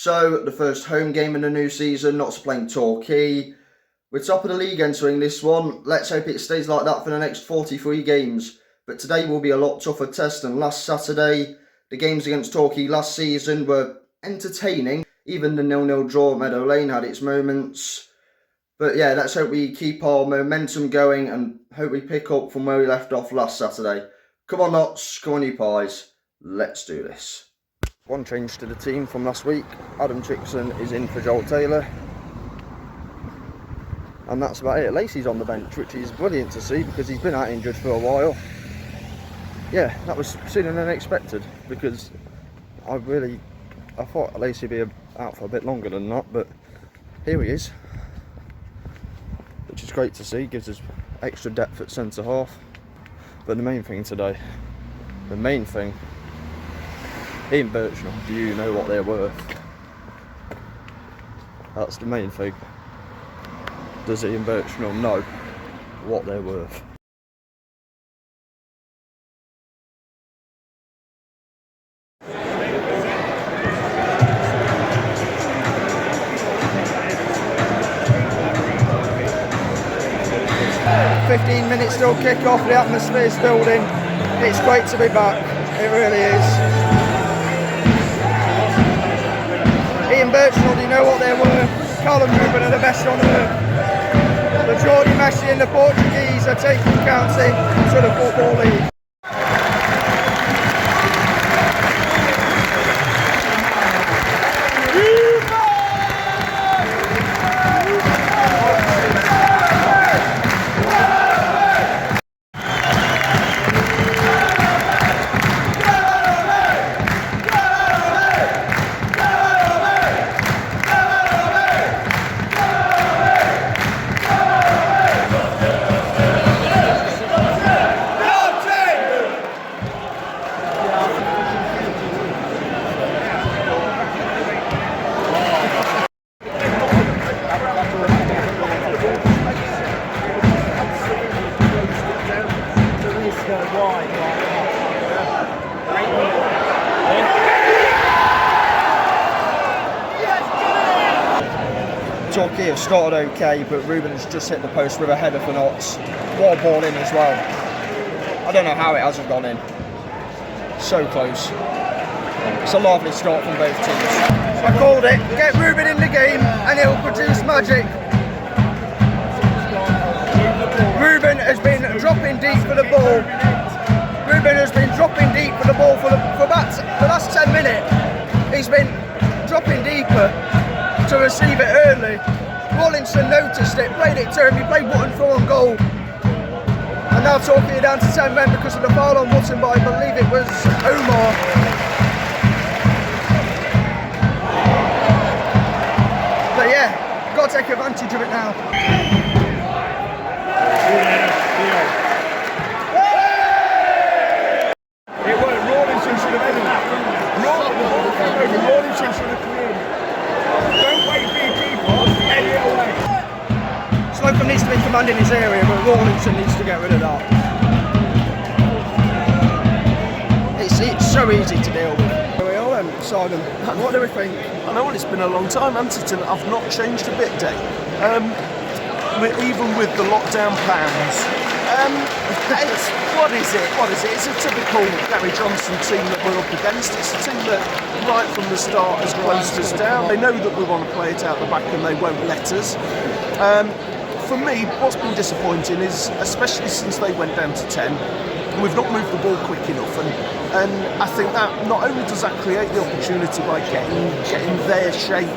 So, the first home game in the new season, Notts playing Torquay. We're top of the league entering this one. Let's hope it stays like that for the next 43 games. But today will be a lot tougher test than last Saturday. The games against Torquay last season were entertaining. Even the 0-0 draw at Meadow Lane had its moments. But yeah, let's hope we keep our momentum going and hope we pick up from where we left off last Saturday. Come on Notts, come on you pies, let's do this. One change to the team from last week. Adam Chickson is in for Joel Taylor. And that's about it. Lacey's on the bench, which is brilliant to see because he's been out injured for a while. Yeah, that was sooner than expected because I thought Lacey would be out for a bit longer than that, but here he is, which is great to see. Gives us extra depth at centre half. But the main thing today, Ian Birchnell, do you know what they're worth? That's the main thing. Does Ian Birchnell know what they're worth? "15 minutes till kick-off, the atmosphere's building. It's great to be back, it really is." Ian Birchnell, do you know what they're worth? Callum Ruben are the best on earth. But Jordi Messi and the Portuguese are taking county to the Football League. Torquay have started okay, but Ruben has just hit the post with a header for Notts. What a ball in as well. I don't know how it hasn't gone in. So close. It's a lively start from both teams. I called it. Get Ruben in the game and he'll produce magic. Ruben has been dropping deep for the ball. For about the last 10 minutes. He's been dropping deeper to receive it early. Rawlinson noticed it, played it to him, he played button through on goal. And now Torquay down to 10 men because of the foul on Wootton, but I believe it was Omar. But yeah, got to take advantage of it now. It weren't Rawlinson should have ended that. Rawlinson should have come in. Don't wait for your keeper, head it away. Slocum needs to be commanding his area, but Rawlinson needs to get rid of that. It's so easy to deal with. Here we are then, Simon. What do we think? I know it's been a long time, hasn't it? I've not changed a bit, Dave. Even with the lockdown plans. What is it? It's a typical Gary Johnson team that we're up against. It's a team that right from the start has closed us down. They know that we want to play it out the back and they won't let us. For me, what's been disappointing is, especially since they went down to 10, we've not moved the ball quick enough, and I think that not only does that create the opportunity by getting their shape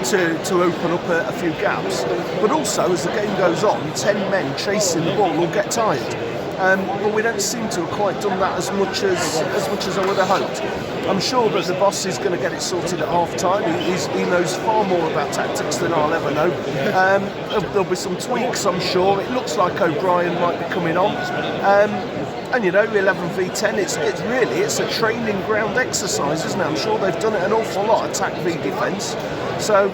to open up a few gaps, but also as the game goes on, 10 men chasing the ball will get tired. But we don't seem to have quite done that as much as I would have hoped. I'm sure that the boss is going to get it sorted at half time. He knows far more about tactics than I'll ever know. There'll be some tweaks, I'm sure. It looks like O'Brien might be coming on. And you know, 11 v 10, it's a training ground exercise, isn't it? I'm sure they've done it an awful lot, attack v defence. So,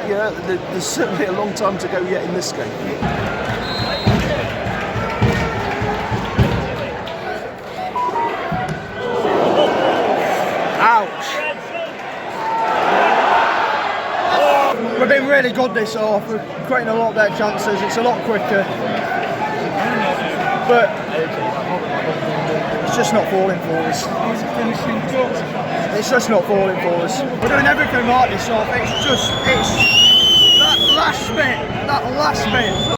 yeah, there's certainly a long time to go yet in this game. Ouch! good this half. We're creating a lot better chances. It's a lot quicker, but it's just not falling for us. It's just not falling for us. We're doing everything right this half. It's that last bit.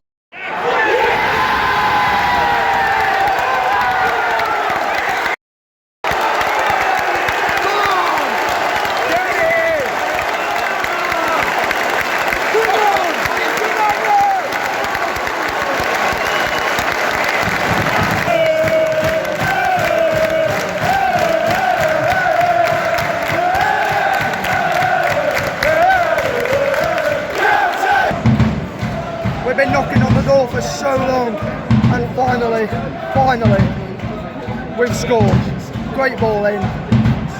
We've been knocking on the door for so long, and finally, we've scored. Great ball in.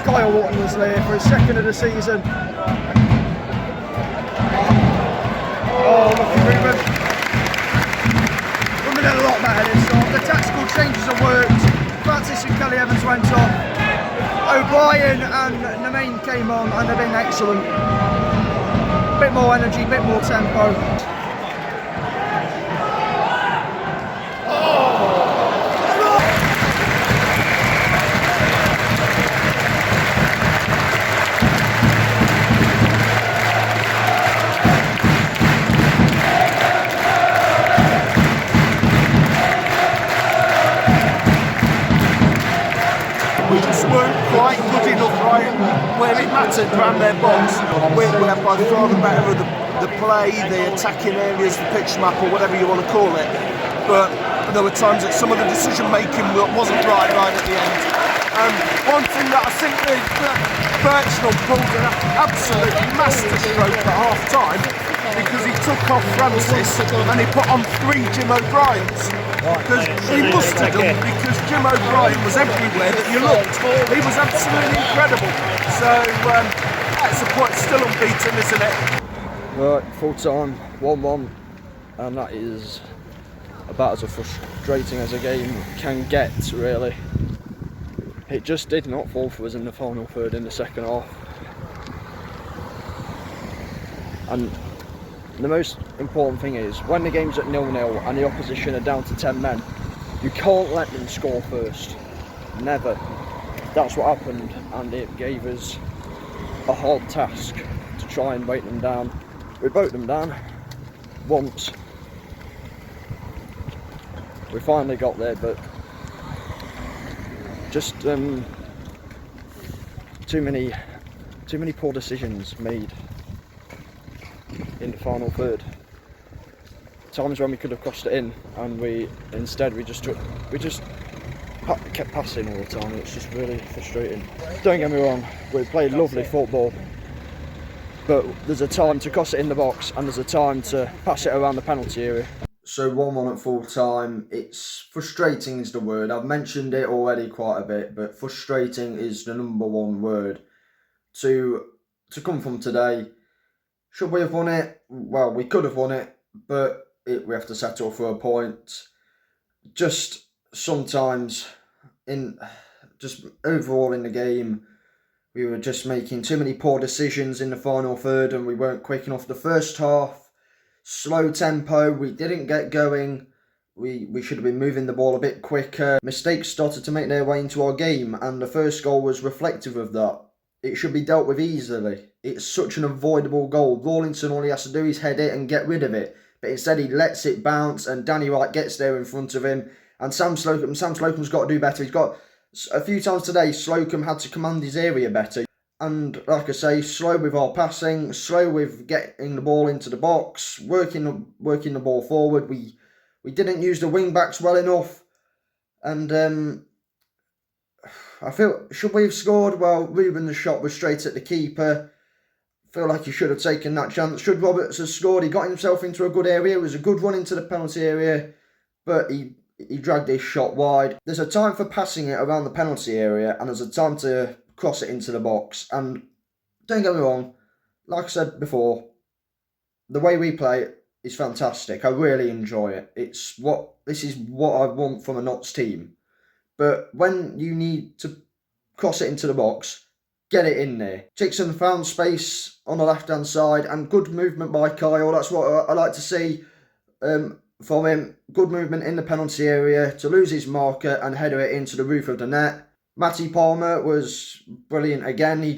Kyle Wotton was there for his second of the season. Oh, lucky Ruben. We've been a lot better this time. The tactical changes have worked. Francis and Kelly Evans went off. O'Brien and Nemain came on, and they've been excellent. Bit more energy, bit more tempo. We just weren't quite good enough right where it mattered around their box. We're by far the better of the play, the attacking areas, the pitch map, or whatever you want to call it. But there were times that some of the decision making wasn't right at the end. One thing that I think that Birchnell pulled an absolute masterstroke at half time, because he took off Francis and he put on 3 Jim O'Briens. Because he must have done, because Jim O'Brien was everywhere that you looked. He was absolutely incredible. So that's a point, still unbeaten, isn't it? Right, full time, 1-1, and that is about as frustrating as a game can get, really. It just did not fall for us in the final third in the second half. And the most important thing is, when the game's at 0-0 and the opposition are down to 10 men, you can't let them score first. Never. That's what happened, and it gave us a hard task to try and break them down. We broke them down once. We finally got there, but just too many poor decisions made in the final third. Times when we could have crossed it in, and we just kept passing all the time. It's just really frustrating. Don't get me wrong, we played lovely football, but there's a time to cross it in the box and there's a time to pass it around the penalty area. So 1-1 at full time. It's frustrating is the word. I've mentioned it already quite a bit, but frustrating is the number one word to come from today. Should we have won it? Well, we could have won it, but we have to settle for a point. Just sometimes, overall in the game, we were just making too many poor decisions in the final third, and we weren't quick enough the first half. Slow tempo, we didn't get going. We should have been moving the ball a bit quicker. Mistakes started to make their way into our game, and the first goal was reflective of that. It should be dealt with easily. It's such an avoidable goal. Rawlinson, all he has to do is head it and get rid of it. But instead he lets it bounce, and Danny Wright gets there in front of him. And Sam Slocum's got to do better. He's got, a few times today, Slocum had to command his area better. And like I say, slow with our passing, slow with getting the ball into the box, working the ball forward. We didn't use the wing backs well enough, and I feel, should we have scored? Well, Ruben's shot was straight at the keeper. I feel like he should have taken that chance. Should Roberts have scored? He got himself into a good area. It was a good run into the penalty area, but he dragged his shot wide. There's a time for passing it around the penalty area, and there's a time to cross it into the box. And don't get me wrong, like I said before, the way we play it is fantastic. I really enjoy it. This is what I want from a Notts team. But when you need to cross it into the box, get it in there. Dixon found space on the left-hand side and good movement by Kyle. That's what I like to see from him. Good movement in the penalty area to lose his marker and header it into the roof of the net. Matty Palmer was brilliant again. He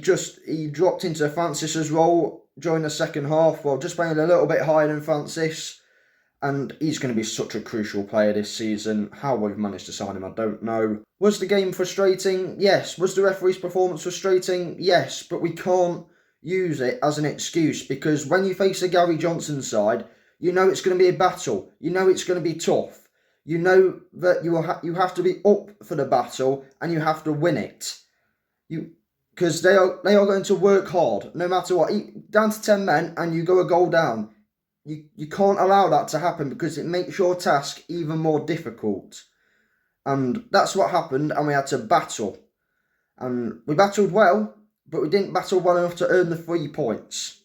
dropped into Francis's role during the second half, well, just playing a little bit higher than Francis. And he's going to be such a crucial player this season. How we've managed to sign him, I don't know. Was the game frustrating? Yes. Was the referee's performance frustrating? Yes. But we can't use it as an excuse, because when you face a Gary Johnson side, you know it's going to be a battle. You know it's going to be tough. You know that you have to be up for the battle and you have to win it. Because they are going to work hard no matter what. Down to 10 men and you go a goal down. You can't allow that to happen, because it makes your task even more difficult. And that's what happened, and we had to battle. And we battled well, but we didn't battle well enough to earn the 3 points.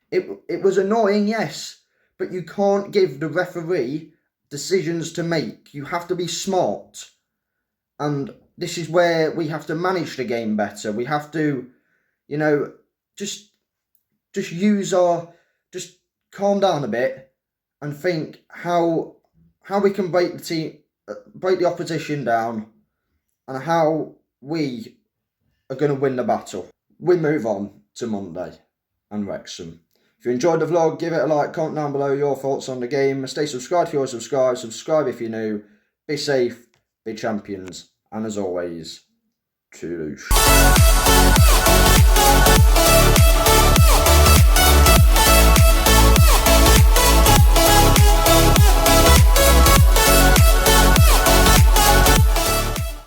It was annoying, yes, but you can't give the referee decisions to make. You have to be smart. And this is where we have to manage the game better. We have to, just calm down a bit and think how we can break the opposition down, and how we are going to win the battle. We move on to Monday and Wrexham. If you enjoyed the vlog, give it a like, comment down below your thoughts on the game. Stay subscribed if you're subscribed, subscribe if you're new. Be safe, be champions, and as always, toodaloo.